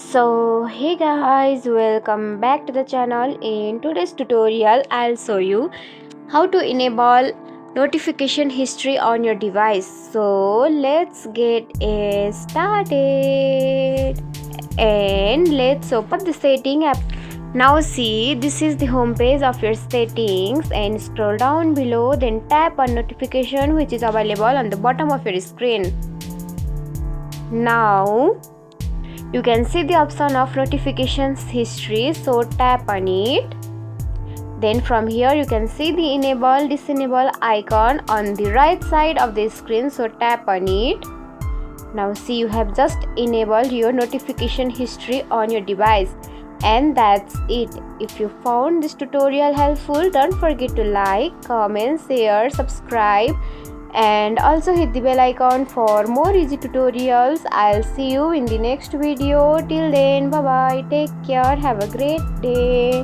So hey guys, welcome back to the channel. In today's tutorial I'll show you how to enable notification history on your device. So let's get it started and let's open the setting app. Now see, this is the home page of your settings, and scroll down below, then tap on notification which is available on the bottom of your screen. Now you can see the option of notifications history, so tap on it. Then from here you can see the enable disable icon on the right side of the screen, so tap on it. Now see, you have just enabled your notification history on your device, and that's it. If you found this tutorial helpful, don't forget to like, comment, share, subscribe, and also hit the bell icon for more easy tutorials. I'll see you in the next video. Till then, bye bye, take care, have a great day.